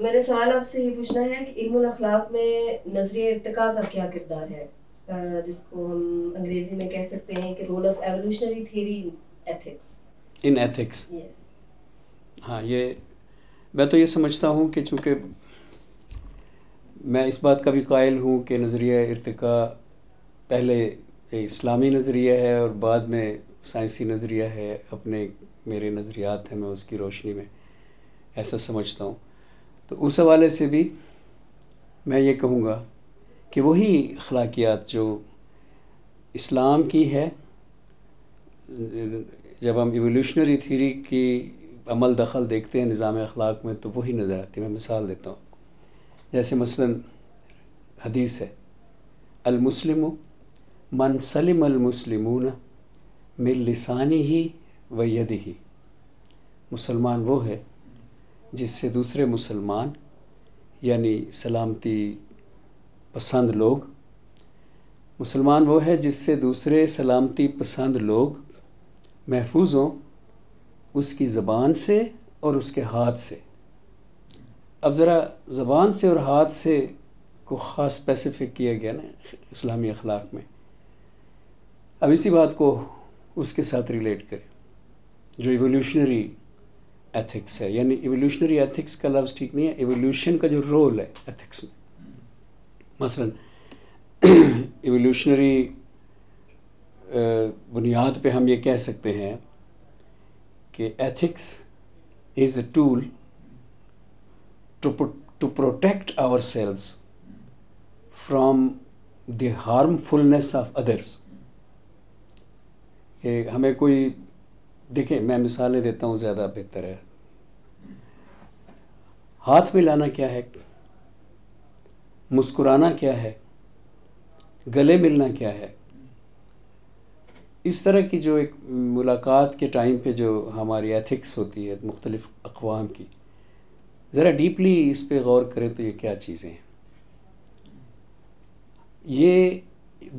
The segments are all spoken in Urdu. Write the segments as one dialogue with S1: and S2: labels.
S1: میرا سوال آپ سے یہ پوچھنا ہے کہ علم الاخلاق میں نظریہ ارتقاء کا کیا کردار ہے، جس کو ہم انگریزی میں کہہ سکتے ہیں کہ role of evolutionary theory in ethics.
S2: In ethics.
S1: Yes.
S2: ہاں، یہ میں تو یہ سمجھتا ہوں کہ چونکہ میں اس بات کا بھی قائل ہوں کہ نظریہ ارتقاء پہلے اسلامی نظریہ ہے اور بعد میں سائنسی نظریہ ہے. اپنے میرے نظریات ہیں، میں اس کی روشنی میں ایسا سمجھتا ہوں. تو اس حوالے سے بھی میں یہ کہوں گا کہ وہی اخلاقیات جو اسلام کی ہے، جب ہم ایولیوشنری تھیوری کی عمل دخل دیکھتے ہیں نظام اخلاق میں تو وہی نظر آتی ہے. میں مثال دیتا ہوں، جیسے مثلا حدیث ہے، المسلم من سلم المسلمون من لسانہ و یدہ. مسلمان وہ ہے جس سے دوسرے مسلمان یعنی سلامتی پسند لوگ، مسلمان وہ ہے جس سے دوسرے سلامتی پسند لوگ محفوظ ہوں اس کی زبان سے اور اس کے ہاتھ سے. اب ذرا زبان سے اور ہاتھ سے کو خاص اسپیسیفک کیا گیا نا اسلامی اخلاق میں. اب اسی بات کو اس کے ساتھ ریلیٹ کریں جو ایولیوشنری ایتھکس ہے. یعنی ایولیوشنری ایتھکس کا لفظ ٹھیک نہیں ہے، ایولیوشن کا جو رول ہے ایتھکس میں. مثلا ایولیوشنری بنیاد پہ ہم یہ کہہ سکتے ہیں کہ ethics is a tool to protect ourselves from the harmfulness of others. کہ ہمیں کوئی دیکھیں، میں مثالیں دیتا ہوں زیادہ بہتر ہے. ہاتھ ملانا کیا ہے، مسکرانا کیا ہے، گلے ملنا کیا ہے. اس طرح کی جو ایک ملاقات کے ٹائم پہ جو ہماری ایتھکس ہوتی ہے مختلف اقوام کی، ذرا ڈیپلی اس پہ غور کریں تو یہ کیا چیزیں ہیں. یہ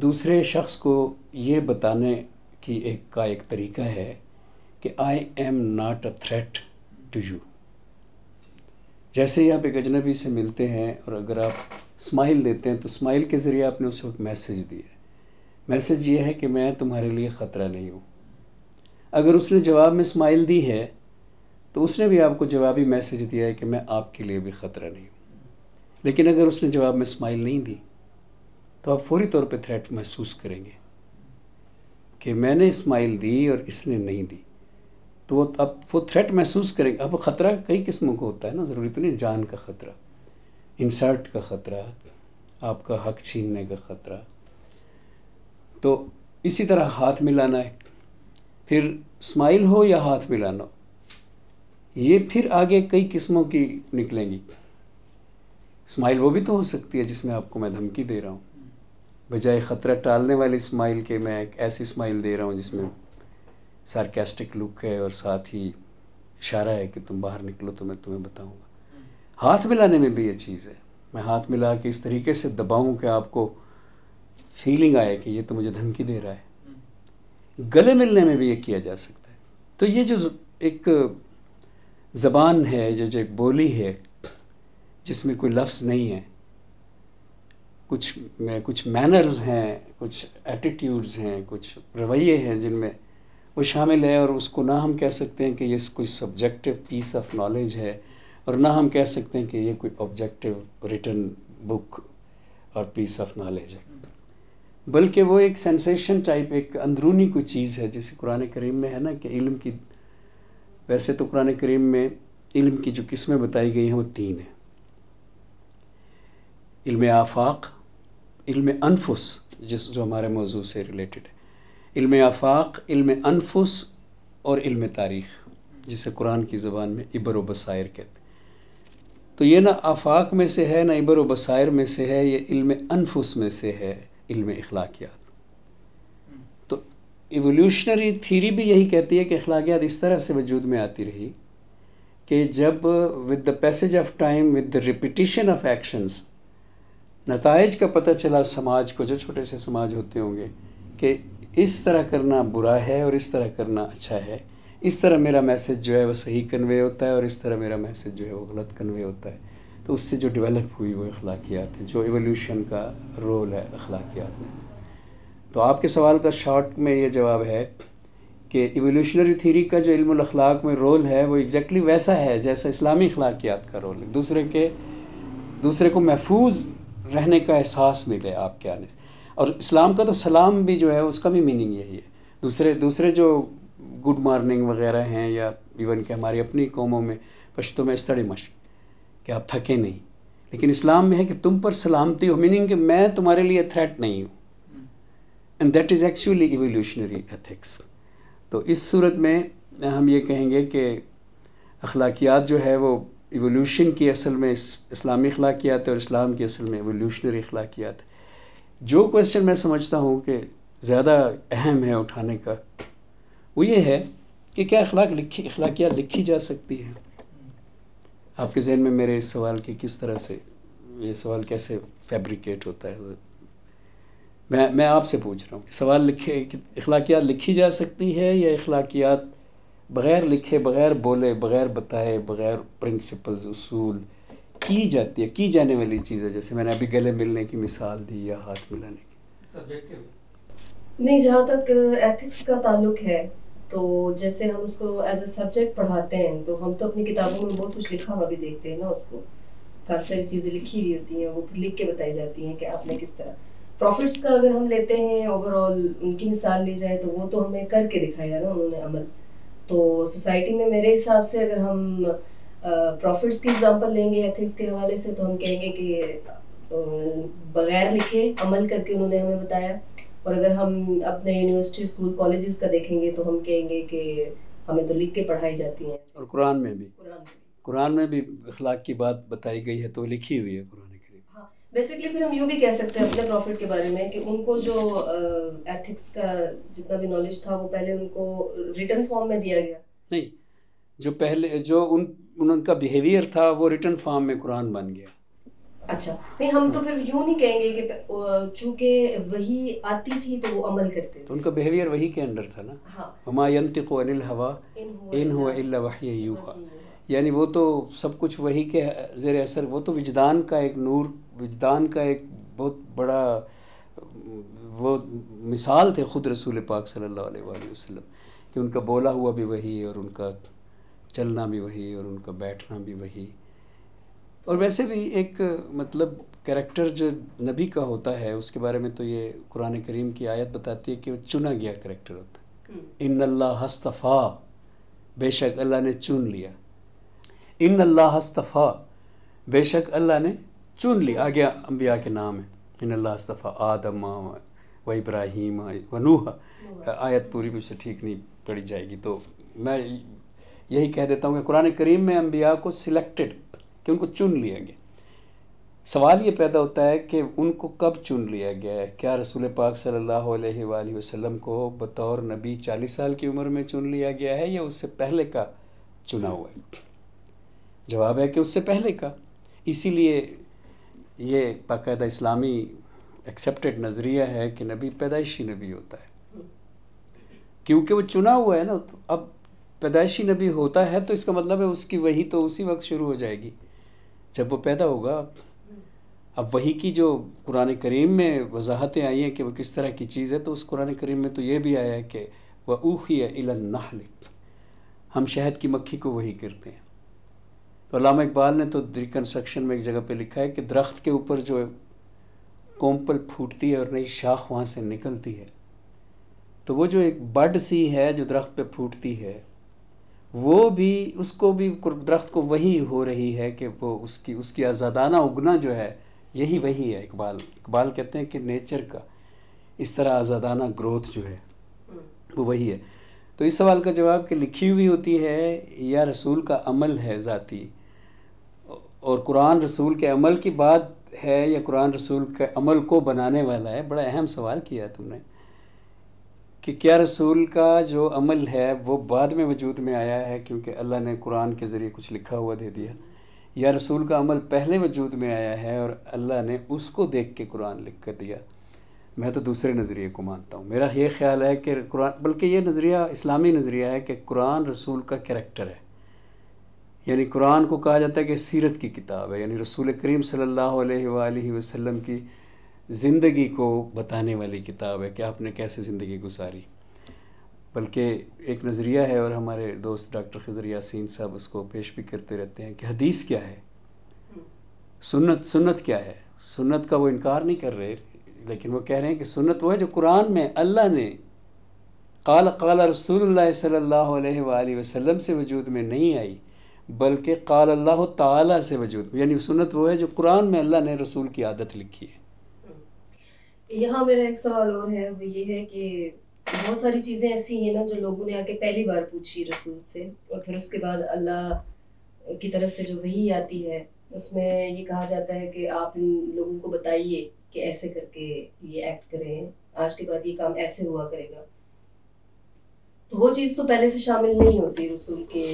S2: دوسرے شخص کو یہ بتانے کی ایک طریقہ ہے کہ I am not a threat to you. جیسے ہی آپ ایک اجنبی سے ملتے ہیں اور اگر آپ اسمائل دیتے ہیں تو اسمائل کے ذریعے آپ نے اسے ایک میسیج دیا ہے. میسیج یہ ہے کہ میں تمہارے لیے خطرہ نہیں ہوں. اگر اس نے جواب میں اسمائل دی ہے تو اس نے بھی آپ کو جوابی میسیج دیا ہے کہ میں آپ کے لیے بھی خطرہ نہیں ہوں. لیکن اگر اس نے جواب میں اسمائل نہیں دی تو آپ فوری طور پہ تھریٹ محسوس کریں گے کہ میں نے اسمائل دی اور اس نے نہیں دی. تو اب وہ تھریٹ محسوس کریں گے. اب خطرہ کئی قسموں کا ہوتا ہے نا، ضروری تو نہیں جان کا خطرہ، انسلٹ کا خطرہ، آپ کا حق چھیننے کا خطرہ. تو اسی طرح ہاتھ ملانا ہے، پھر اسمائل ہو یا ہاتھ ملانا ہو، یہ پھر آگے کئی قسموں کی نکلیں گی. اسمائل وہ بھی تو ہو سکتی ہے جس میں آپ کو میں دھمکی دے رہا ہوں، بجائے خطرہ ٹالنے والی اسمائل کے میں ایک ایسی اسمائل دے رہا ہوں جس میں سارکیسٹک لک ہے اور ساتھ ہی اشارہ ہے کہ تم باہر نکلو تو میں تمہیں بتاؤں گا. ہاتھ ملانے میں بھی یہ چیز ہے، میں ہاتھ ملا کے اس طریقے سے دباؤں کہ آپ کو فیلنگ آئے کہ یہ تو مجھے دھمکی دے رہا ہے. گلے ملنے میں بھی یہ کیا جا سکتا ہے. تو یہ جو ایک زبان ہے، جو ایک بولی ہے جس میں کوئی لفظ نہیں ہے، کچھ مینرز ہیں، کچھ ایٹیٹیوڈز ہیں، کچھ رویے ہیں جن میں وہ شامل ہے، اور اس کو نہ ہم کہہ سکتے ہیں کہ یہ کوئی سبجیکٹو پیس آف نالج ہے اور نہ ہم کہہ سکتے ہیں کہ یہ کوئی آبجیکٹو ریٹن بک اور پیس آف نالج ہے، بلکہ وہ ایک سینسیشن ٹائپ، ایک اندرونی کوئی چیز ہے. جیسے قرآن کریم میں ہے نا کہ علم کی، ویسے تو قرآن کریم میں علم کی جو قسمیں بتائی گئی ہیں وہ 3 ہیں: علم آفاق، علم انفس جو ہمارے موضوع سے ریلیٹڈ ہے، علم آفاق، علم انفس اور علم تاریخ، جسے قرآن کی زبان میں عبر و بصائر کہتے ہیں. تو یہ نہ آفاق میں سے ہے، نہ عبر و بصائر میں سے ہے، یہ علم انفس میں سے ہے، علم اخلاقیات. تو ایولیوشنری تھیوری بھی یہی کہتی ہے کہ اخلاقیات اس طرح سے وجود میں آتی رہی کہ جب with the passage of time, with the repetition of actions, نتائج کا پتہ چلا سماج کو، جو چھوٹے سے سماج ہوتے ہوں گے، کہ اس طرح کرنا برا ہے اور اس طرح کرنا اچھا ہے. اس طرح میرا میسیج جو ہے وہ صحیح کنوے ہوتا ہے اور اس طرح میرا میسیج جو ہے وہ غلط کنوے ہوتا ہے. تو اس سے جو ڈیولپ ہوئی وہ اخلاقیات ہیں، جو ایولیوشن کا رول ہے اخلاقیات میں. تو آپ کے سوال کا شارٹ میں یہ جواب ہے کہ ایولیوشنری تھیوری کا جو علم الاخلاق میں رول ہے وہ ایگزیکٹلی ویسا ہے جیسا اسلامی اخلاقیات کا رول ہے. دوسرے کو محفوظ رہنے کا احساس ملے آپ کے آنے سے. اور اسلام کا تو سلام بھی جو ہے اس کا بھی میننگ یہی ہے. دوسرے جو گڈ مارننگ وغیرہ ہیں، یا ایون کہ ہماری اپنی قوموں میں پشتوں میں استڑی مش کہ آپ تھکے نہیں، لیکن اسلام میں ہے کہ تم پر سلامتی ہو، میننگ کہ میں تمہارے لیے تھریٹ نہیں ہوں. And that is actually evolutionary ethics. تو اس صورت میں ہم یہ کہیں گے کہ اخلاقیات جو ہے وہ ایولیوشن کی اصل میں اسلامی اخلاقیات ہے، اور اسلام کی اصل میں ایولیوشنری اخلاقیات ہے. جو کویسچن میں سمجھتا ہوں کہ زیادہ اہم ہے اٹھانے کا وہ یہ ہے کہ کیا اخلاقیات لکھی جا سکتی ہیں. آپ کے ذہن میں میرے اس سوال کی کس طرح سے یہ سوال کیسے فیبریکیٹ ہوتا ہے؟ میں آپ سے پوچھ رہا ہوں کہ سوال کہ اخلاقیات لکھی جا سکتی ہے، یا اخلاقیات بغیر لکھے، بغیر بولے، بغیر بتائے، بغیر پرنسپلز اصول کی جاتی ہے، کی جانے والی چیز ہے، جیسے میں نے ابھی گلے ملنے کی مثال دی یا ہاتھ ملانے کی.
S3: سبجیکٹو
S1: نہیں، جہاں تک ایتھکس کا تعلق ہے تو جیسے ہم اس کو ایز اے سبجیکٹ پڑھاتے ہیں تو ہم تو اپنی کتابوں میں بہت کچھ لکھا ہوا بھی دیکھتے ہیں نا. اس کو کافی ساری چیزیں لکھی ہوئی ہوتی ہیں، وہ پھر لکھ کے بتائی جاتی ہیں کہ آپ نے کس طرح. پروفٹس کا اگر ہم لیتے ہیں اوور آل ان کی مثال لی جائے تو وہ تو ہمیں کر کے دکھایا نا انہوں نے عمل. تو سوسائٹی میں میرے حساب سے اگر ہم پروفٹس کی ایگزامپل لیں گے ایتھکس کے حوالے سے تو ہم کہیں گے کہ بغیر لکھے عمل کر کے انہوں نے ہمیں بتایا. اور اگر ہم اپنے یونیورسٹی اسکول کالجز کا دیکھیں گے تو ہم کہیں گے کہ ہمیں تو لکھ کے پڑھائی جاتی ہیں.
S2: اور قرآن میں بھی اخلاق کی بات بتائی گئی ہے تو لکھی ہوئی ہے قرآن کریم.
S1: ہاں، بیسکلی پھر ہم یوں بھی کہہ سکتے ہیں اپنے پروفٹ کے بارے میں کہ ان کو جو ایتھکس کا جتنا بھی نالج تھا وہ پہلے ان کو ریٹن فارم میں دیا گیا. نہیں،
S2: جو پہلے جو ان کا بیہیویئر تھا وہ ریٹن فارم میں قرآن بن گیا.
S1: اچھا، نہیں ہم تو پھر یوں نہیں کہیں گے کہ چونکہ وہی آتی تھی تو وہ عمل کرتے تھے.
S2: تو ان کا بیہیویئر وہی کے انڈر تھا نا.
S1: ہاں،
S2: وما ينطق عن الهوى ان هو الا وحی یوحی. یعنی وہ تو سب کچھ وہی کے زیر اثر، وہ تو وجدان کا ایک نور، وجدان کا ایک بہت بڑا وہ مثال تھے خود رسول پاک صلی اللہ علیہ وآلہ وسلم، کہ ان کا بولا ہوا بھی وہی، اور ان کا چلنا بھی وہی، اور ان کا بیٹھنا بھی وہی. اور ویسے بھی ایک مطلب کریکٹر جو نبی کا ہوتا ہے اس کے بارے میں تو یہ قرآن کریم کی آیت بتاتی ہے کہ وہ چنا گیا کریکٹر ہوتا ہے. ان اللہ اصطفیٰ، بے شک اللہ نے چن لیا. ان اللہ اصطفیٰ، بے شک اللہ نے چن لیا. آگے انبیاء کے نام ہیں. ان اللہ اصطفیٰ آدم و ابراہیم و نوح. آیت پوری بھی سے ٹھیک نہیں پڑھی جائے گی، تو میں یہی کہہ دیتا ہوں کہ قرآن کریم میں انبیاء کو سلیکٹڈ، کہ ان کو چن لیا گیا. سوال یہ پیدا ہوتا ہے کہ ان کو کب چن لیا گیا ہے؟ کیا رسول پاک صلی اللہ علیہ وآلہ وسلم کو بطور نبی 40 سال کی عمر میں چن لیا گیا ہے، یا اس سے پہلے کا چنا ہوا ہے؟ جواب ہے کہ اس سے پہلے کا. اسی لیے یہ باقاعدہ اسلامی ایکسیپٹڈ نظریہ ہے کہ نبی پیدائشی نبی ہوتا ہے، کیونکہ وہ چنا ہوا ہے نا. تو اب پیدائشی نبی ہوتا ہے تو اس کا مطلب ہے اس کی وحی تو اسی وقت شروع ہو جائے گی جب وہ پیدا ہوگا. اب وحی کی جو قرآن کریم میں وضاحتیں آئی ہیں کہ وہ کس طرح کی چیز ہے، تو اس قرآن کریم میں تو یہ بھی آیا ہے کہ وَأُوحِيَ إِلَى النَّحْلِ، ہم شہد کی مکھی کو وحی کرتے ہیں. تو علامہ اقبال نے تو ریکنسٹرکشن میں ایک جگہ پہ لکھا ہے کہ درخت کے اوپر جو کومپل پھوٹتی ہے اور نئی شاخ وہاں سے نکلتی ہے، تو وہ جو ایک بڈ سی ہے جو درخت پہ پھوٹتی ہے، وہ بھی اس کو بھی درخت کو وہی ہو رہی ہے کہ وہ اس کی آزادانہ اگنا جو ہے یہی وہی ہے. اقبال کہتے ہیں کہ نیچر کا اس طرح آزادانہ گروتھ جو ہے وہ وہی ہے. تو اس سوال کا جواب کہ لکھی ہوئی ہوتی ہے یا رسول کا عمل ہے ذاتی، اور قرآن رسول کے عمل کی بات ہے یا قرآن رسول کے عمل کو بنانے والا ہے. بڑا اہم سوال کیا تم نے کہ کیا رسول کا جو عمل ہے وہ بعد میں وجود میں آیا ہے کیونکہ اللہ نے قرآن کے ذریعے کچھ لکھا ہوا دے دیا، یا رسول کا عمل پہلے وجود میں آیا ہے اور اللہ نے اس کو دیکھ کے قرآن لکھ کر دیا. میں تو دوسرے نظریے کو مانتا ہوں. میرا یہ خیال ہے کہ قرآن، بلکہ یہ نظریہ اسلامی نظریہ ہے کہ قرآن رسول کا کریکٹر ہے. یعنی قرآن کو کہا جاتا ہے کہ سیرت کی کتاب ہے، یعنی رسول کریم صلی اللہ علیہ وآلہ وسلم کی زندگی کو بتانے والی کتاب ہے کہ آپ نے کیسے زندگی گزاری. بلکہ ایک نظریہ ہے، اور ہمارے دوست ڈاکٹر خضر یاسین صاحب اس کو پیش بھی کرتے رہتے ہیں کہ حدیث کیا ہے، سنت کیا ہے. سنت کا وہ انکار نہیں کر رہے، لیکن وہ کہہ رہے ہیں کہ سنت وہ ہے جو قرآن میں اللہ نے قال رسول اللہ صلی اللہ علیہ وآلہ وسلم سے وجود میں نہیں آئی، بلکہ قال اللہ تعالیٰ سے وجود میں. یعنی سنت وہ ہے جو قرآن میں اللہ نے رسول کی عادت لکھی ہے.
S1: یہاں میرا ایک سوال اور ہے، وہ یہ ہے کہ بہت ساری چیزیں ایسی ہیں نا جو لوگوں نے آ کے پہلی بار پوچھی رسول سے، اور پھر اس کے بعد اللہ کی طرف سے جو وحی آتی ہے اس میں یہ کہا جاتا ہے کہ آپ ان لوگوں کو بتائیے کہ ایسے کر کے یہ ایکٹ کریں، آج کے بعد یہ کام ایسے ہوا کرے گا. تو وہ چیز تو پہلے سے شامل نہیں ہوتی رسول کے.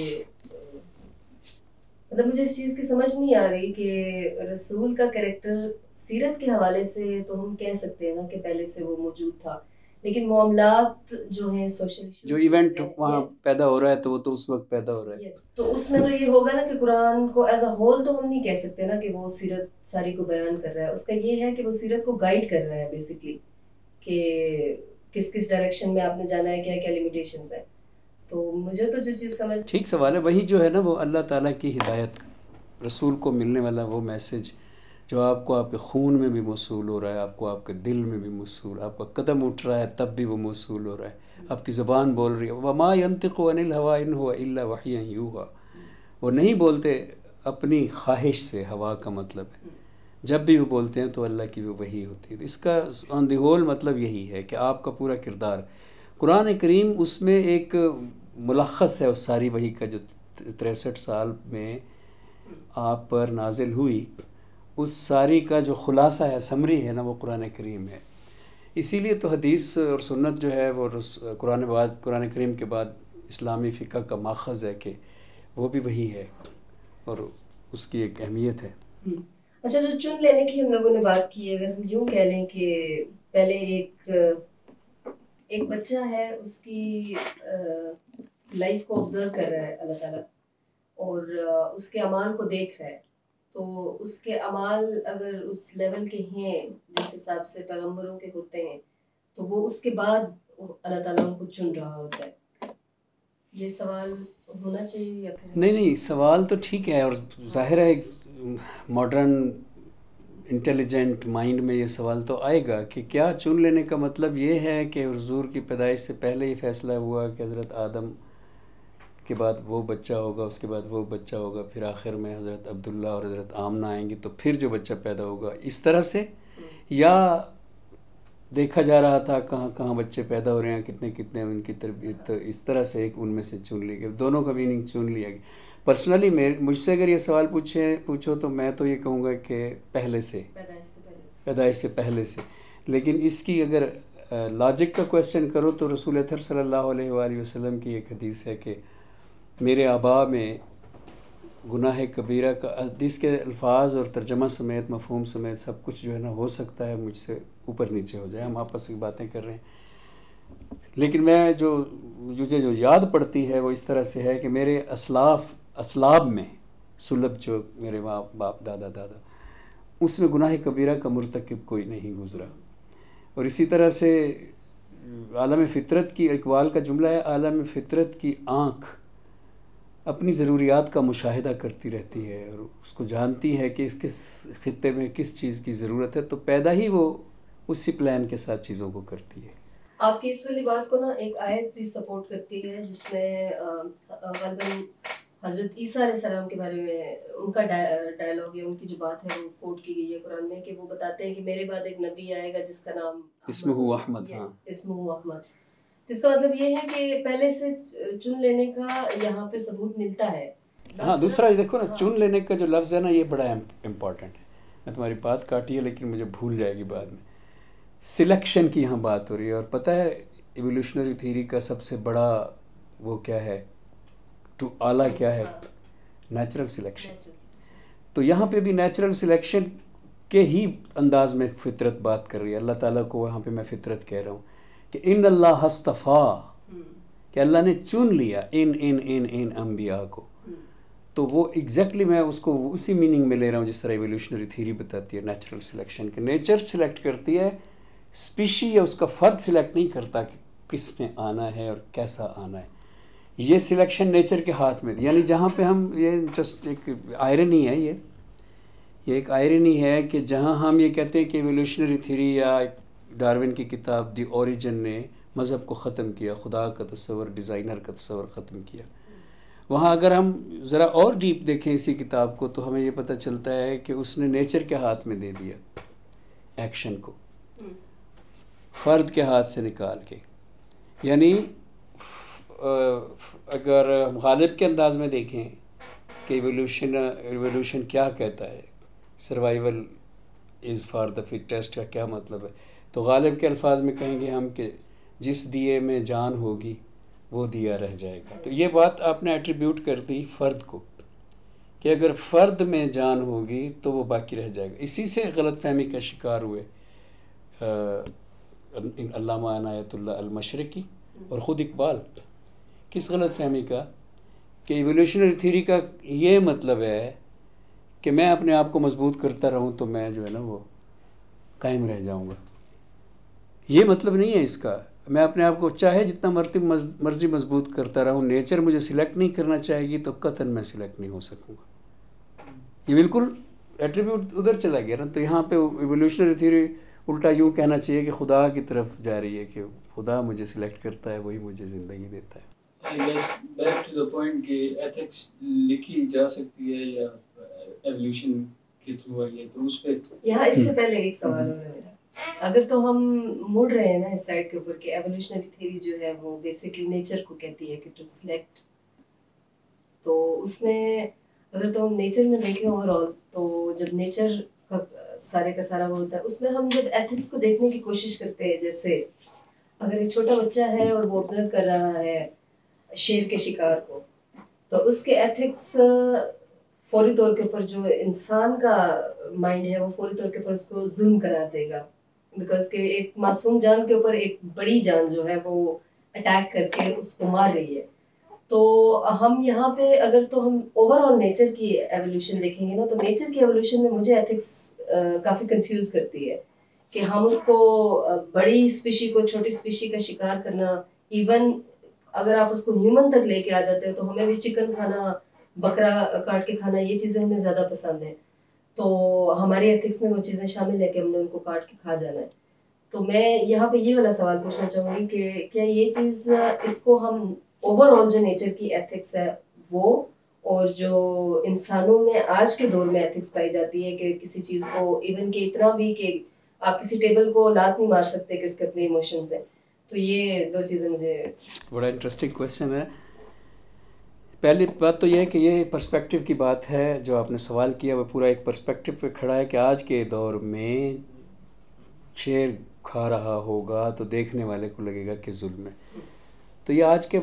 S1: مطلب مجھے اس چیز کی سمجھ نہیں آ رہی کہ رسول کا کریکٹر سیرت کے حوالے سے تو ہم کہہ سکتے ہیں نا کہ پہلے سے وہ موجود تھا، لیکن معاملات جو ہیں سوشل
S2: جو ایونٹ وہاں پیدا ہو رہا ہے تو وہ تو اس وقت پیدا ہو رہا ہے.
S1: تو اس میں تو یہ ہوگا نا کہ قرآن کو ایز اے ہول تو ہم نہیں کہہ سکتے نا کہ وہ سیرت ساری کو بیان کر رہا ہے. اس کا یہ ہے کہ وہ سیرت کو گائیڈ کر رہا ہے بیسیکلی، کہ کس ڈائریکشن میں آپ نے جانا ہے، کیا کیا لیمیٹیشنز ہیں. تو مجھے تو جو چیز سمجھ
S2: ٹھیک سوال ہے، وہی جو ہے نا وہ اللہ تعالیٰ کی ہدایت، رسول کو ملنے والا وہ میسج جو آپ کو آپ کے خون میں بھی موصول ہو رہا ہے، آپ کو آپ کے دل میں بھی موصول، آپ کا قدم اٹھ رہا ہے تب بھی وہ موصول ہو رہا ہے، آپ کی زبان بول رہی ہے. وما ينطق عن الهوى ان هو الا وحی یوحی. وہ نہیں بولتے اپنی خواہش سے، ہوا کا مطلب ہے، جب بھی وہ بولتے ہیں تو اللہ کی وہ وحی ہوتی ہے. اس کا آن دی ہول مطلب یہی ہے کہ آپ کا پورا کردار قرآن کریم اس میں ایک ملخص ہے اس ساری وحی کا جو 63 سال میں آپ پر نازل ہوئی، اس ساری کا جو خلاصہ ہے، سمری ہے نا، وہ قرآن کریم ہے. اسی لیے تو حدیث اور سنت جو ہے وہ قرآن کریم کے بعد اسلامی فقہ کا ماخذ ہے کہ وہ بھی وہی ہے اور اس کی ایک اہمیت ہے.
S1: اچھا، جو چن لینے کی ہم لوگوں نے بات کی، اگر ہم یوں کہہ لیں کہ پہلے ایک بچہ ہے، اس کی لائف کو آبزرو کر رہا ہے اللہ تعالیٰ، اور اس کے اعمال کو دیکھ رہا ہے، تو اس کے اعمال اگر اس لیول کے ہیں جس حساب سے پیغمبروں کے ہوتے ہیں، تو وہ اس کے بعد اللہ تعالیٰ ان کو چن رہا ہوتا ہے. یہ سوال ہونا چاہیے یا پھر
S2: نہیں، سوال تو ٹھیک ہے، اور ظاہر ہے ماڈرن انٹیلیجنٹ مائنڈ میں یہ سوال تو آئے گا کہ کیا چن لینے کا مطلب یہ ہے کہ حضور کی پیدائش سے پہلے ہی فیصلہ ہوا کہ حضرت آدم کے بعد وہ بچہ ہوگا، اس کے بعد وہ بچہ ہوگا، پھر آخر میں حضرت عبداللہ اور حضرت آمنہ آئیں گی تو پھر جو بچہ پیدا ہوگا، اس طرح سے؟ یا دیکھا جا رہا تھا کہاں کہاں بچے پیدا ہو رہے ہیں، کتنے ان کی تربیت، اس طرح سے ایک ان میں سے چن لی گئی. دونوں کا میننگ چن لیا گیا. پرسنلی مجھ سے اگر یہ سوال پوچھو تو میں تو یہ کہوں گا کہ پہلے سے، پیدائش سے پہلے سے. لیکن اس کی اگر لاجک کا کویسچن کرو تو رسول اطہر صلی اللہ علیہ وآلہ وسلم کی ایک حدیث ہے کہ میرے آبا میں گناہ کبیرہ کا، حدیث کے الفاظ اور ترجمہ سمیت، مفہوم سمیت سب کچھ جو ہے نا ہو سکتا ہے مجھ سے اوپر نیچے ہو جائے، ہم آپس کی باتیں کر رہے ہیں، لیکن میں مجھے جو یاد پڑتی ہے وہ اس طرح سے ہے کہ میرے اسلاب میں، سلب جو میرے باپ دادا اس میں گناہ کبیرہ کا مرتکب کوئی نہیں گزرا. اور اسی طرح سے عالم فطرت کی، اقبال کا جملہ ہے، عالم فطرت کی آنکھ اپنی ضروریات کا مشاہدہ کرتی رہتی ہے اور اس کو جانتی ہے کہ کس خطے میں کس چیز کی ضرورت ہے، تو پیدا ہی وہ اسی پلان کے ساتھ چیزوں کو کرتی ہے.
S1: آپ کی اس والی بات کو نا ایک آیت بھی سپورٹ کرتی ہے جس میں غالباً حضرت عیسیٰ علیہ السلام کے بارے میں ان کا ڈائلاگ ہے، ان کی جو بات ہے وہ کوٹ کی گئی ہے قرآن میں، کہ وہ بتاتے ہیں کہ میرے بعد ایک نبی آئے گا جس کا نام
S2: اسمہ احمد. ہاں،
S1: اسمہ احمد. تو اس کا مطلب یہ ہے کہ پہلے سے چن لینے کا یہاں پہ ثبوت ملتا ہے.
S2: ہاں، دوسرا دیکھو نا، چن لینے کا جو لفظ ہے نا یہ بڑا امپورٹنٹ ہے. میں تمہاری بات کاٹی ہے لیکن مجھے بھول جائے گی بعد میں. سلیکشن کی یہاں بات ہو رہی ہے، اور پتہ ہے ایولیوشنری تھیوری کا سب سے بڑا وہ کیا ہے، اعلیٰ کیا ہے؟ Natural selection. تو یہاں پہ بھی نیچرل سلیکشن کے ہی انداز میں فطرت بات کر رہی ہے. اللہ تعالیٰ کو وہاں پہ میں فطرت کہہ رہا ہوں کہ ان اللہ اصطفیٰ، کہ اللہ نے چن لیا ان انبیاء کو. تو وہ ایگزیکٹلی میں اس کو اسی میننگ میں لے رہا ہوں جس طرح ایولیوشنری تھیوری بتاتی ہے نیچرل سلیکشن کہ نیچر سلیکٹ کرتی ہے، اسپیشی یا اس کا فرد سلیکٹ نہیں کرتا کہ کس نے آنا ہے اور کیسا آنا ہے. یہ سلیکشن نیچر کے ہاتھ میں، یعنی جہاں پہ ہم یہ جسٹ ایک آئرنی ہے، یہ ایک آئرنی ہے کہ جہاں ہم یہ کہتے ہیں کہ ایولیوشنری تھیوری یا ڈارون کی کتاب دی اوریجن نے مذہب کو ختم کیا، خدا کا تصور، ڈیزائنر کا تصور ختم کیا. وہاں اگر ہم ذرا اور ڈیپ دیکھیں اسی کتاب کو تو ہمیں یہ پتہ چلتا ہے کہ اس نے نیچر کے ہاتھ میں دے دیا ایکشن کو، فرد کے ہاتھ سے نکال کے. یعنی اگر ہم غالب کے انداز میں دیکھیں کہ ایولیوشن کیا کہتا ہے، survival is for the fittest کا کیا مطلب ہے، تو غالب کے الفاظ میں کہیں گے ہم کہ جس دیے میں جان ہوگی وہ دیا رہ جائے گا. تو یہ بات آپ نے ایٹریبیوٹ کر دی فرد کو کہ اگر فرد میں جان ہوگی تو وہ باقی رہ جائے گا. اسی سے غلط فہمی کا شکار ہوئے علامہ عنایت اللہ المشرقی اور خود اقبال. کس غلط فہمی کا؟ کہ ایولیوشنری تھیوری کا یہ مطلب ہے کہ میں اپنے آپ کو مضبوط کرتا رہوں تو میں جو ہے نا وہ قائم رہ جاؤں گا. یہ مطلب نہیں ہے اس کا. میں اپنے آپ کو چاہے جتنا مرضی مضبوط کرتا رہوں، نیچر مجھے سلیکٹ نہیں کرنا چاہے گی تو قطعاً میں سلیکٹ نہیں ہو سکوں گا. یہ بالکل ایٹریبیوٹ ادھر چلا گیا نا. تو یہاں پہ ایولیوشنری تھیوری الٹا یوں کہنا چاہیے کہ خدا کی طرف جا رہی ہے کہ خدا مجھے سلیکٹ کرتا ہے، وہی مجھے زندگی دیتا ہے.
S3: بیک ٹو دا پوائنٹ کہ ایتھکس لکھی جا سکتی ہے یا ایولیوشن کے تھرو آئی ہے، تو اس پہ
S1: یہاں اس سے پہلے ایک سوال ہو رہا ہے میرا. اگر تو ہم مڑ رہے ہیں نا اس سائڈ کے اوپر کہ ایولیوشنری تھیوری جو ہے وہ بیسیکلی نیچر کو کہتی ہے کہ ٹو سلیکٹ، تو اس میں اگر تو ہم نیچر میں دیکھیں اوور آل تو جب نیچر کا سارے کا سارا وہ ہوتا ہے، اس میں ہم جب ایتھکس کو دیکھنے کی کوشش کرتے ہیں، جیسے اگر ایک چھوٹا بچہ ہے اور وہ آبزرو کر رہا ہے شیر کے شکار کو، تو اس کے ایتھکس فوری طور کے اوپر جو انسان کا مائنڈ ہے وہ فوری طور کے اوپر اس کو ظلم قرار دے گا، بیکاز کہ ایک معصوم جان کے اوپر ایک بڑی جان جو ہے وہ اٹیک کر کے اس کو مار رہی ہے. تو ہم یہاں پہ اگر تو ہم اوور آل نیچر کی ایولیوشن دیکھیں گے نا، تو نیچر کی ایولیوشن میں مجھے ایتھکس کافی کنفیوز کرتی ہے کہ ہم اس کو بڑی اسپیشی کو چھوٹی اسپیشی کا شکار کرنا، ایون اگر آپ اس کو ہیومن تک لے کے آ جاتے ہو تو ہمیں بھی چکن کھانا، بکرا کاٹ کے کھانا، یہ چیزیں ہمیں زیادہ پسند ہیں. تو ہماری ایتھکس میں وہ چیزیں شامل ہے کہ ہم نے ان کو کاٹ کے کھا جانا ہے. تو میں یہاں پہ یہ والا سوال پوچھنا چاہوں گی کہ کیا یہ چیز اس کو ہم اوور آل جو نیچر کی ایتھکس ہے وہ، اور جو انسانوں میں آج کے دور میں ایتھکس پائی جاتی ہے کہ کسی چیز کو ایون کہ اتنا بھی کہ آپ کسی ٹیبل کو لات نہیں مار سکتے کہ اس کے اپنے ایموشنز ہیں، تو یہ دو چیزیں مجھے
S2: بڑا انٹرسٹنگ کویشچن ہے. پہلی بات تو یہ ہے کہ یہ پرسپیکٹیو کی بات ہے جو آپ نے سوال کیا، وہ پورا ایک پرسپیکٹیو پہ کھڑا ہے کہ آج کے دور میں شیر کھا رہا ہوگا تو دیکھنے والے کو لگے گا کہ ظلم ہے. تو یہ آج کے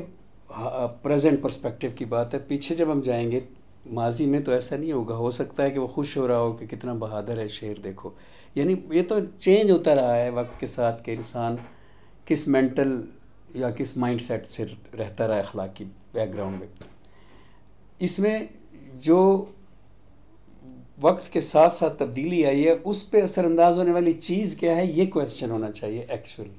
S2: پریزنٹ پرسپیکٹیو کی بات ہے. پیچھے جب ہم جائیں گے ماضی میں تو ایسا نہیں ہوگا. ہو سکتا ہے کہ وہ خوش ہو رہا ہو کہ کتنا بہادر ہے شیر، دیکھو. یعنی یہ تو چینج ہوتا رہا ہے وقت کے ساتھ کہ انسان کس مینٹل یا کس مائنڈ سیٹ سے رہتا رہا اخلاقی بیک گراؤنڈ میں. اس میں جو وقت کے ساتھ ساتھ تبدیلی آئی ہے اس پہ اثر انداز ہونے والی چیز کیا ہے، یہ کویشچن ہونا چاہیے ایکچولی.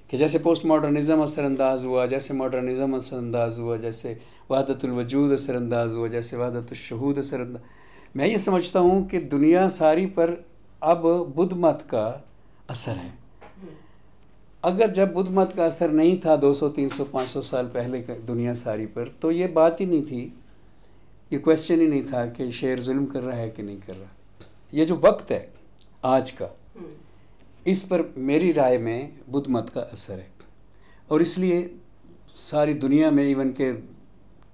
S2: کہ جیسے پوسٹ ماڈرنزم اثر انداز ہوا، جیسے ماڈرنزم اثر انداز ہوا، جیسے وحدت الوجود اثر انداز ہوا، جیسے وحدت الشہود اثر انداز. میں یہ سمجھتا ہوں کہ دنیا ساری پر اب بدھ مت کا اثر ہے. اگر جب بدھ مت کا اثر نہیں تھا 200 300 500 سال پہلے دنیا ساری پر، تو یہ بات ہی نہیں تھی، یہ کویشچن ہی نہیں تھا کہ شیر ظلم کر رہا ہے کہ نہیں کر رہا. یہ جو وقت ہے آج کا، اس پر میری رائے میں بدھ مت کا اثر ہے. اور اس لیے ساری دنیا میں ایون کہ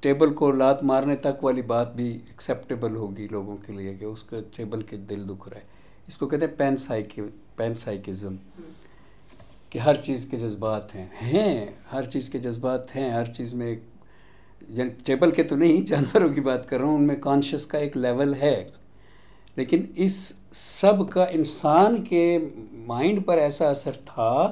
S2: ٹیبل کو لات مارنے تک والی بات بھی ایکسیپٹیبل ہوگی لوگوں کے لیے کہ اس کا ٹیبل کے دل دکھ رہا ہے. اس کو کہتے ہیں پین سائیکزم، کہ ہر چیز کے جذبات ہیں ہر چیز کے جذبات ہیں، ہر چیز میں ایک ٹیبل کے تو نہیں، جانوروں کی بات کر رہا ہوں، ان میں کانشیس کا ایک لیول ہے. لیکن اس سب کا انسان کے مائنڈ پر ایسا اثر تھا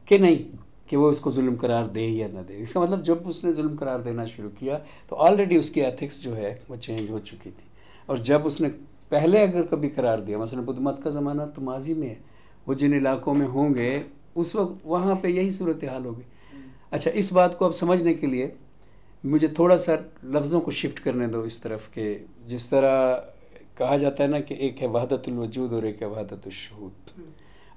S2: کہ نہیں، کہ وہ اس کو ظلم قرار دے یا نہ دے. اس کا مطلب جب اس نے ظلم قرار دینا شروع کیا تو آلریڈی اس کی ایتھکس جو ہے وہ چینج ہو چکی تھی. اور جب اس نے پہلے اگر کبھی قرار دیا، مثلا بدھ مت کا زمانہ تو ماضی میں ہے، وہ جن علاقوں میں ہوں گے اس وقت وہاں پہ یہی صورتحال ہوگی. اچھا، اس بات کو اب سمجھنے کے لیے مجھے تھوڑا سا لفظوں کو شفٹ کرنے دو اس طرف کہ جس طرح کہا جاتا ہے نا کہ ایک ہے وحدت الوجود اور ایک ہے وحدت الشہود.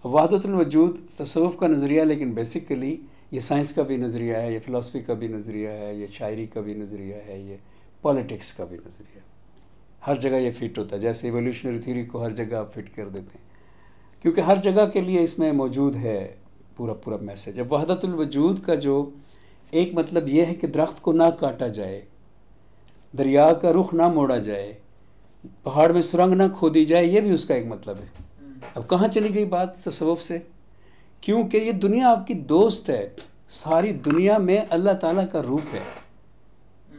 S2: وحدت الوجود تصوف کا نظریہ، لیکن بیسیکلی یہ سائنس کا بھی نظریہ ہے، یہ فلسفی کا بھی نظریہ ہے، یہ شاعری کا بھی نظریہ ہے، یہ پولیٹکس کا بھی نظریہ ہے. ہر جگہ یہ فٹ ہوتا ہے، جیسے ایولیوشنری تھیوری کو ہر جگہ آپ فٹ کر دیتے ہیں، کیونکہ ہر جگہ کے لیے اس میں موجود ہے پورا میسج. اب وحدت الوجود کا جو ایک مطلب یہ ہے کہ درخت کو نہ کاٹا جائے، دریا کا رخ نہ موڑا جائے، پہاڑ میں سرنگ نہ کھودی جائے، یہ بھی اس کا ایک مطلب ہے. اب کہاں چلی گئی بات تصوف سے؟ کیونکہ یہ دنیا آپ کی دوست ہے. ساری دنیا میں اللہ تعالیٰ کا روپ ہے،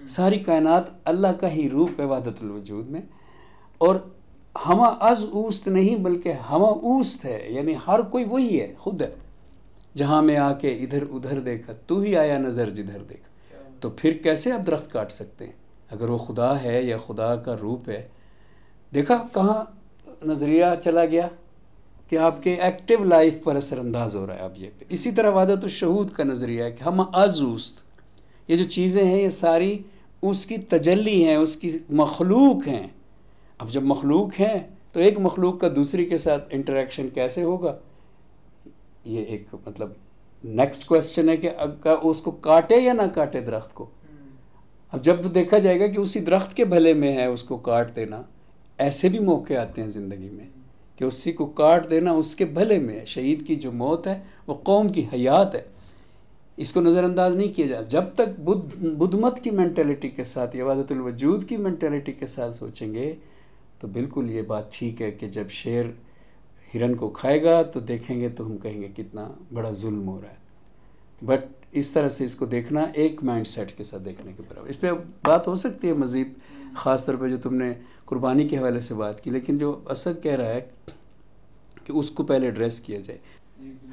S2: ساری کائنات اللہ کا ہی روپ ہے وحدت الوجود میں. اور ہمہ از اوست نہیں بلکہ ہمہ اوست ہے، یعنی ہر کوئی وہی ہے، خود ہے. جہاں میں آ کے ادھر ادھر دیکھا تو ہی آیا نظر جدھر دیکھا. تو پھر کیسے آپ درخت کاٹ سکتے ہیں اگر وہ خدا ہے یا خدا کا روپ ہے؟ دیکھا کہاں نظریہ چلا گیا کہ آپ کے ایکٹیو لائف پر اثر انداز ہو رہا ہے اب یہ پہ. اسی طرح وحدت الشہود کا نظریہ ہے کہ ہم از اوست، یہ جو چیزیں ہیں یہ ساری اس کی تجلی ہیں، اس کی مخلوق ہیں. اب جب مخلوق ہیں تو ایک مخلوق کا دوسری کے ساتھ انٹریکشن کیسے ہوگا؟ یہ ایک مطلب نیکسٹ کویسچن ہے کہ اس کو کاٹے یا نہ کاٹے درخت کو. اب جب دیکھا جائے گا کہ اسی درخت کے بھلے میں ہے اس کو کاٹ دینا. ایسے بھی موقع آتے ہیں زندگی میں کہ اسی کو کاٹ دینا اس کے بھلے میں ہے. شہید کی جو موت ہے وہ قوم کی حیات ہے، اس کو نظر انداز نہیں کیا جاتا. جب تک بدھ مت کی مینٹلٹی کے ساتھ یا وحدت الوجود کی مینٹلٹی کے ساتھ سوچیں گے تو بالکل یہ بات ٹھیک ہے کہ جب شیر ہرن کو کھائے گا تو دیکھیں گے تو ہم کہیں گے کتنا بڑا ظلم ہو رہا ہے. بٹ اس طرح سے اس کو دیکھنا ایک مائنڈ سیٹ کے ساتھ دیکھنے کے برابر. اس پہ بات ہو سکتی ہے مزید، خاص طور پہ جو تم نے قربانی کے حوالے سے بات کی، لیکن جو اسد کہہ رہا ہے کہ اس کو پہلے ایڈریس کیا جائے.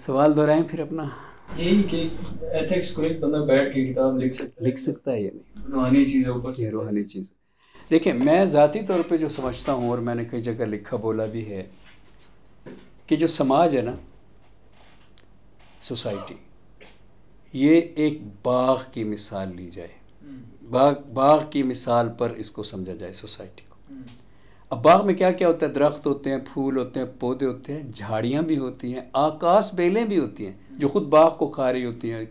S2: سوال دہرائیں پھر اپنا.
S3: یہی کہ ایتھکس کو ایک بندہ بیٹھ کے کتاب لکھ سکتا ہے
S2: یا نہیں،
S3: روحانی چیزوں پر.
S2: یہ روحانی چیز. دیکھیں میں ذاتی طور پہ جو سمجھتا ہوں اور میں نے کئی جگہ لکھا بولا بھی ہے کہ جو سماج ہے نا، سوسائٹی، یہ ایک باغ کی مثال لی جائے. باغ کی مثال پر اس کو سمجھا جائے سوسائٹی کو. اب باغ میں کیا کیا ہوتا ہے؟ درخت ہوتے ہیں، پھول ہوتے ہیں، پودے ہوتے ہیں، جھاڑیاں بھی ہوتی ہیں، آکاش بیلیں بھی ہوتی ہیں جو خود باغ کو کھا رہی ہوتی ہیں،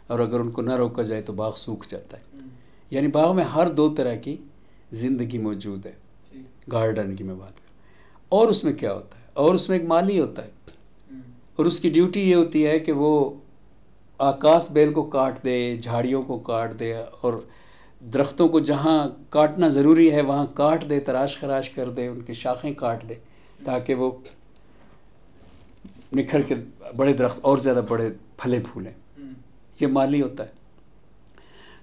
S2: اور اگر ان کو نہ روکا جائے تو باغ سوکھ جاتا ہے. یعنی باغ میں ہر دو طرح کی زندگی موجود ہے. گارڈن کی میں بات کروں. اور اس میں کیا ہوتا ہے؟ اور اس میں ایک مالی ہوتا ہے، اور اس کی ڈیوٹی یہ ہوتی ہے کہ وہ آکاش بیل کو کاٹ دے، جھاڑیوں کو کاٹ دے، اور درختوں کو جہاں کاٹنا ضروری ہے وہاں کاٹ دے، تراش خراش کر دے، ان کی شاخیں کاٹ دے تاکہ وہ نکھر کے بڑے درخت اور زیادہ بڑے پھلیں پھولیں. یہ مالی ہوتا ہے.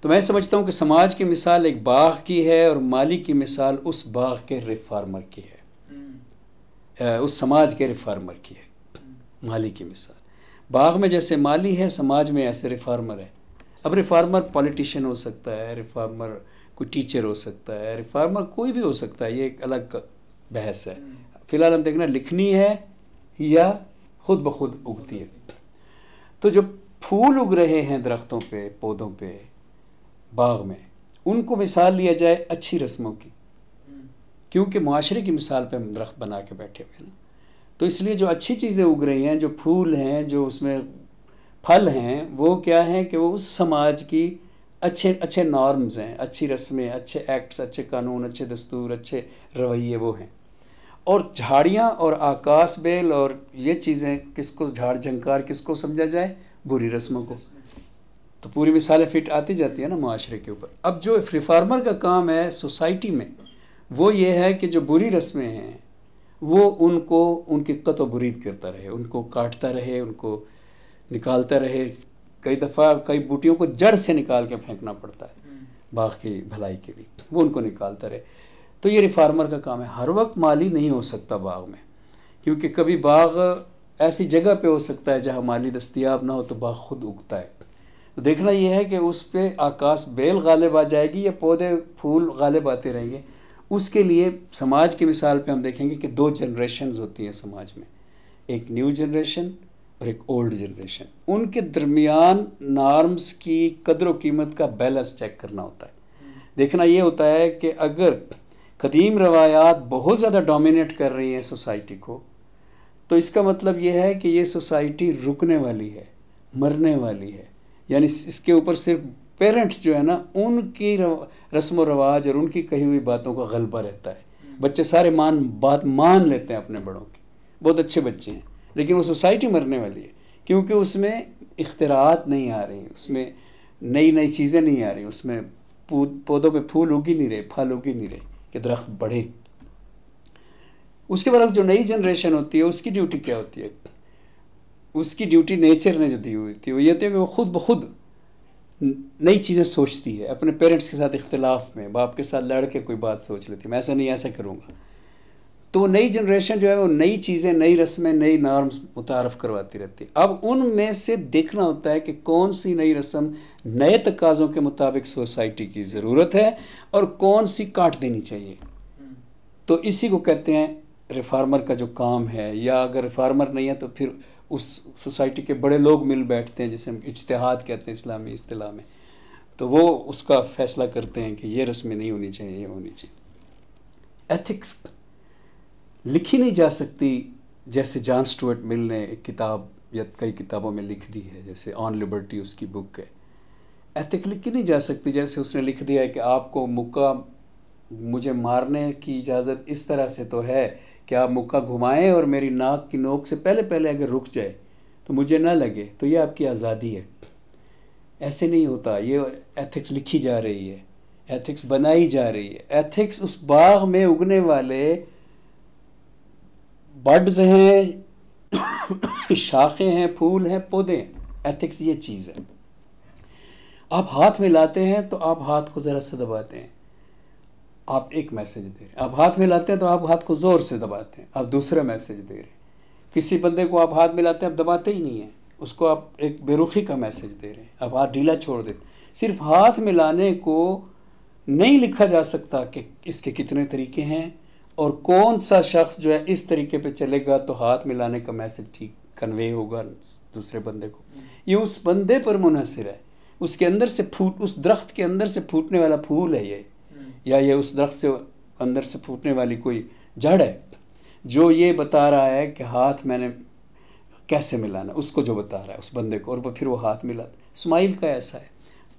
S2: تو میں سمجھتا ہوں کہ سماج کی مثال ایک باغ کی ہے اور مالی کی مثال اس باغ کے ریفارمر کی ہے، اس سماج کے ریفارمر کی ہے. مالی کی مثال باغ میں جیسے مالی ہے، سماج میں ایسے ریفارمر ہے. اب ریفارمر پولیٹیشین ہو سکتا ہے، ریفارمر کوئی ٹیچر ہو سکتا ہے، ریفارمر کوئی بھی ہو سکتا ہے. یہ ایک الگ بحث ہے. فی الحال ہم دیکھنا لکھنی ہے یا خود بخود اگتی ہے. تو جو پھول اگ رہے ہیں درختوں پہ، پودوں پہ، باغ میں، ان کو مثال لیا جائے اچھی رسموں کی، کیونکہ معاشرے کی مثال پہ ہم درخت بنا کے بیٹھے ہوئے ہیں نا. تو اس لیے جو اچھی چیزیں اگ رہی ہیں، جو پھول ہیں، جو اس میں پھل ہیں، وہ کیا ہیں کہ وہ اس سماج کی اچھے نارمز ہیں، اچھی رسمیں، اچھے ایکٹس، اچھے قانون، اچھے دستور، اچھے رویے وہ ہیں. اور جھاڑیاں اور آکاش بیل اور یہ چیزیں کس کو، جھاڑ جھنکار کس کو سمجھا جائے؟ بری رسموں کو. تو پوری مثالیں فٹ آتی جاتی ہیں نا معاشرے کے اوپر. اب جو ریفارمر کا کام ہے سوسائٹی میں وہ یہ ہے کہ جو بری رسمیں ہیں وہ ان کو ان کی قطع و برید کرتا رہے، ان کو کاٹتا رہے، ان کو نکالتا رہے. کئی دفعہ کئی بوٹیوں کو جڑ سے نکال کے پھینکنا پڑتا ہے باغ کی بھلائی کے لیے، وہ ان کو نکالتا رہے. تو یہ ریفارمر کا کام ہے. ہر وقت مالی نہیں ہو سکتا باغ میں، کیونکہ کبھی باغ ایسی جگہ پہ ہو سکتا ہے جہاں مالی دستیاب نہ ہو تو باغ خود اگتا ہے. دیکھنا یہ ہے کہ اس پہ آکاش بیل غالب آ جائے گی یا پودے پھول غالب آتے رہیں گے. اس کے لیے سماج کی مثال پہ ہم دیکھیں گے کہ 2 جنریشنز ہوتی ہیں سماج میں، ایک نیو جنریشن اور ایک اولڈ جنریشن. ان کے درمیان نارمز کی قدر و قیمت کا بیلنس چیک کرنا ہوتا ہے. دیکھنا یہ ہوتا ہے کہ اگر قدیم روایات بہت زیادہ ڈومینیٹ کر رہی ہیں سوسائٹی کو، تو اس کا مطلب یہ ہے کہ یہ سوسائٹی رکنے والی ہے، مرنے والی ہے. یعنی اس کے اوپر صرف پیرنٹس جو ہے نا، ان کی رسم و رواج اور ان کی کہی ہوئی باتوں کا غلبہ رہتا ہے. بچے سارے بات مان لیتے ہیں اپنے بڑوں کی، بہت اچھے بچے ہیں، لیکن وہ سوسائٹی مرنے والی ہے کیونکہ اس میں اختراعات نہیں آ رہی، اس میں نئی چیزیں نہیں آ رہی، اس میں پودوں پہ پھول اگ ہی نہیں رہے، پھل اگ ہی نہیں رہے کہ درخت بڑھے. اس کے برعکس جو نئی جنریشن ہوتی ہے اس کی ڈیوٹی کیا ہوتی ہے؟ اس کی ڈیوٹی نیچر نے جو دی ہوئی تھی وہ یہ تھی کہ وہ خود بخود نئی چیزیں سوچتی ہے. اپنے پیرنٹس کے ساتھ اختلاف میں باپ کے ساتھ لڑ کے کوئی بات سوچ لیتی ہے، میں ایسا نہیں ایسا کروں گا. تو وہ نئی جنریشن جو ہے وہ نئی چیزیں، نئی رسمیں، نئی نارمز متعارف کرواتی رہتی ہے. اب ان میں سے دیکھنا ہوتا ہے کہ کون سی نئی رسم نئے تقاضوں کے مطابق سوسائٹی کی ضرورت ہے اور کون سی کاٹ دینی چاہیے. تو اسی کو کہتے ہیں ریفارمر کا جو کام ہے. یا اگر ریفارمر نہیں ہے تو پھر اس سوسائٹی کے بڑے لوگ مل بیٹھتے ہیں جسے ہم اجتہاد کہتے ہیں اسلامی اصطلاح میں. تو وہ اس کا فیصلہ کرتے ہیں کہ یہ رسمیں نہیں ہونی چاہیے، یہ ہونی چاہیے. ایتھکس لکھی نہیں جا سکتی. جیسے جان اسٹوارٹ مل نے ایک کتاب یا کئی کتابوں میں لکھ دی ہے، جیسے آن لبرٹی اس کی بک ہے. ایتھک لکھی نہیں جا سکتی جیسے اس نے لکھ دیا ہے کہ آپ کو مجھے مارنے کی اجازت اس طرح سے تو ہے کہ آپ مکہ گھمائیں اور میری ناک کی نوک سے پہلے اگر رک جائے تو مجھے نہ لگے، تو یہ آپ کی آزادی ہے. ایسے نہیں ہوتا. یہ ایتھکس لکھی جا رہی ہے، ایتھکس بنائی جا رہی ہے. ایتھکس اس باغ میں اگنے والے بڈز ہیں، شاخیں ہیں، پھول ہیں، پودے ہیں. ایتھکس یہ چیز ہے. آپ ہاتھ میں لاتے ہیں تو آپ ہاتھ کو ذرا سے دباتے ہیں، آپ ایک میسج دے رہے ہیں. آپ ہاتھ میں لاتے ہیں تو آپ ہاتھ کو زور سے دباتے ہیں، آپ دوسرا میسج دے رہے ہیں. کسی بندے کو آپ ہاتھ میں لاتے ہیں، آپ دباتے ہی نہیں ہیں، اس کو آپ ایک بے رخی کا میسج دے رہے ہیں، آپ ہاتھ ڈھیلا چھوڑ دیتے. صرف ہاتھ میں لانے کو نہیں لکھا جا سکتا کہ اس کے کتنے طریقے ہیں اور کون سا شخص جو ہے اس طریقے پہ چلے گا تو ہاتھ میں لانے کا میسج ٹھیک کنوے ہوگا دوسرے بندے کو. یہ اس بندے پر منحصر ہے. اس کے اندر سے اس درخت کے اندر سے پھوٹنے والا پھول ہے یہ، یا یہ اس درخت سے اندر سے پھوٹنے والی کوئی جڑ ہے جو یہ بتا رہا ہے کہ ہاتھ میں نے کیسے ملانا، اس کو جو بتا رہا ہے اس بندے کو، اور پھر وہ ہاتھ ملاتا. اسماعیل کا ایسا ہے،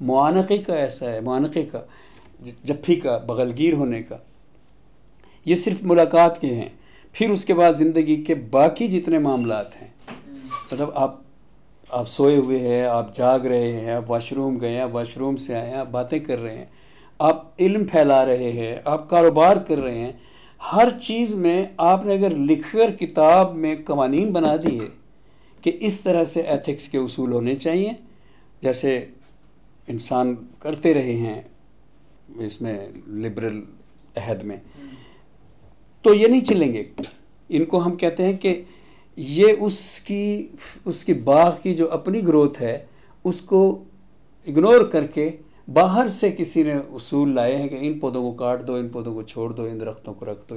S2: معانقے کا ایسا ہے، معانقے کا، جپھی کا، بغلگیر ہونے کا. یہ صرف ملاقات کے ہیں. پھر اس کے بعد زندگی کے باقی جتنے معاملات ہیں، مطلب آپ سوئے ہوئے ہیں، آپ جاگ رہے ہیں، آپ واش روم گئے ہیں، آپ واش روم سے آئے ہیں، آپ باتیں کر رہے ہیں، آپ علم پھیلا رہے ہیں، آپ کاروبار کر رہے ہیں. ہر چیز میں آپ نے اگر لکھ کر کتاب میں قوانین بنا دیے کہ اس طرح سے ایتھکس کے اصول ہونے چاہیے جیسے انسان کرتے رہے ہیں اس میں لبرل عہد میں، تو یہ نہیں چلیں گے. ان کو ہم کہتے ہیں کہ یہ اس کی باغ کی جو اپنی گروتھ ہے اس کو اگنور کر کے باہر سے کسی نے اصول لائے ہیں کہ ان پودوں کو کاٹ دو، ان پودوں کو چھوڑ دو، ان درختوں کو رکھ دو.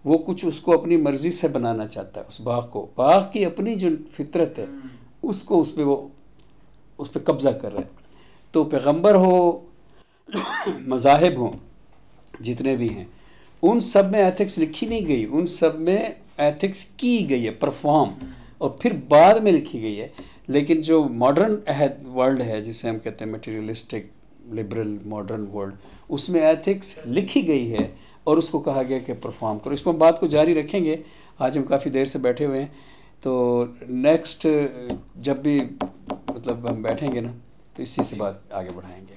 S2: وہ کچھ اس کو اپنی مرضی سے بنانا چاہتا ہے اس باغ کو. باغ کی اپنی جو فطرت ہے اس کو اس پہ قبضہ کر رہا ہے. تو پیغمبر ہو، مذاہب ہوں جتنے بھی ہیں، ان سب میں ایتھکس لکھی نہیں گئی، ان سب میں ایتھکس کی گئی ہے پرفارم، اور پھر بعد میں لکھی گئی ہے. لیکن جو ماڈرن ورلڈ ہے جسے ہم کہتے ہیں میٹیریلسٹک لبرل ماڈرن ورلڈ، اس میں ایتھکس لکھی گئی ہے اور اس کو کہا گیا کہ پرفارم کرو. اس میں بات کو جاری رکھیں گے. آج ہم کافی دیر سے بیٹھے ہوئے ہیں، تو نیکسٹ جب بھی مطلب ہم بیٹھیں گے نا تو اسی سے بات آگے بڑھائیں گے.